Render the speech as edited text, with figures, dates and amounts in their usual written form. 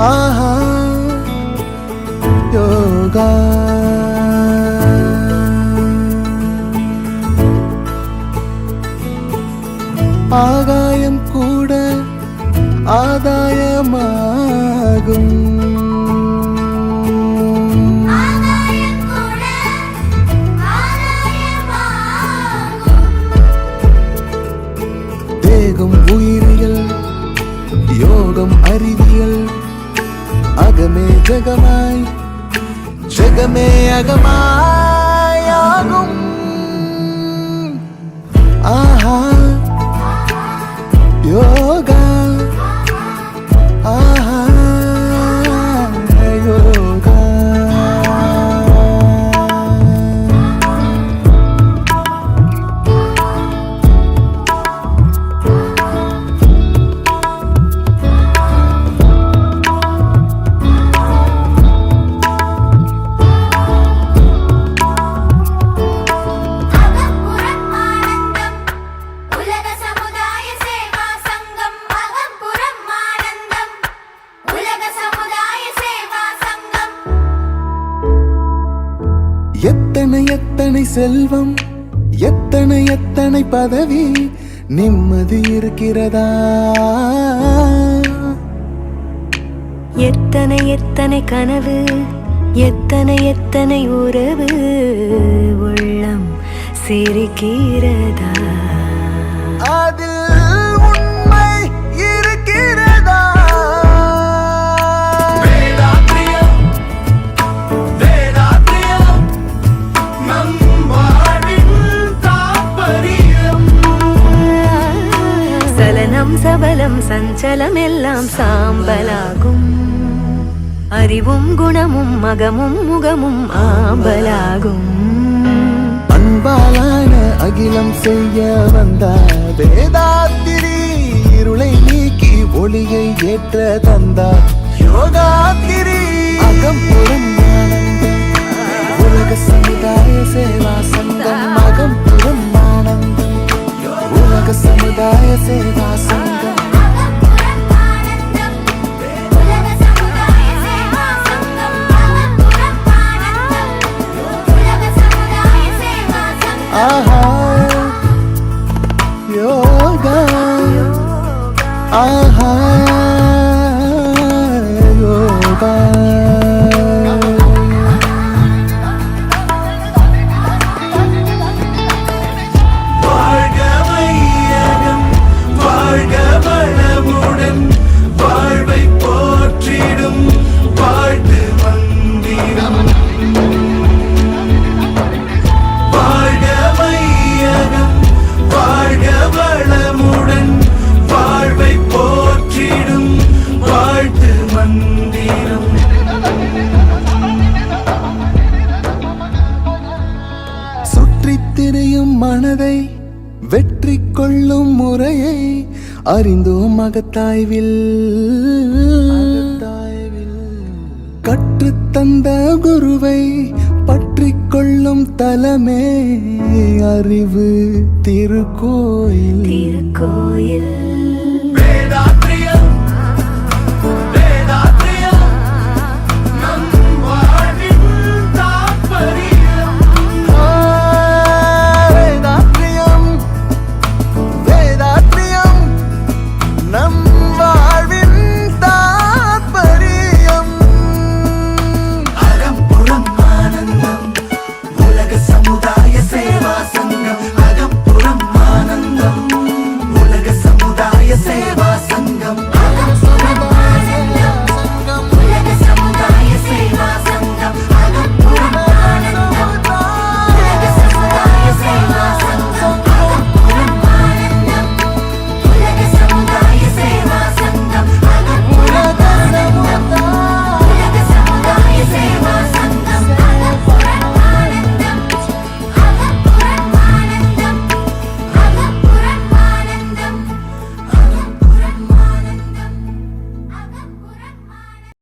ஆஹா யோகா. ஆகாயம் கூட ஆதாயமாகும். தேகம் உயிரியல், யோகம் அறிவியல், அகமே ஜகமாய் ஜகமே அகமாய் ஆகும். ஆஹா யோகா. ஆஹா யோகா. எத்தனை எத்தனை செல்வம், எத்தனை எத்தனை பதவி, நிம்மதி இருக்கிறதா? எத்தனை எத்தனை கனவு, எத்தனை எத்தனை உறவு, உள்ளம் சிரிக்கிறதா? அதில் உண்மை இருக்கிறதா? சலனம் சபலம் சஞ்சலம் எல்லாம் சாம்பலாகும். அறிவும் குணமும் மகமும் முகமும் ஆம்பலாகும். அன்பாலான அகிலம் செய்ய வந்த வேதாத்திரி, இருளை நீக்கி ஒளியை ஏற்ற தந்தார் யோகாத்திரி. அகம்புறம் ஆனந்தம், உலக சமுதாய சேவா சங்கம். அகம்புறம் ஆனந்தம், உலக சமுதாய சேவா சங்கம். ஆஹா யோகா. ஆஹா யோகா. வாழ்க வையகம், வாழ்க வளமுடன், வாழ்வை போற்றிடும் வாழ்த்து மந்திரம். வாழ்க வையகம், வாழ்க வளமுடன், வாழ்வை போற்றிடும் வாழ்த்து மந்திரம். சுற்றித் திரியும் மனதை வெற்றி கொள்ளும் முறையை அறிந்தோம் மகத்தாய்வில். கற்றுத்தந்த குருவை பற்றி கொள்ளும் தலமே அறிவு திருக்கோயில். திருக்கோயில்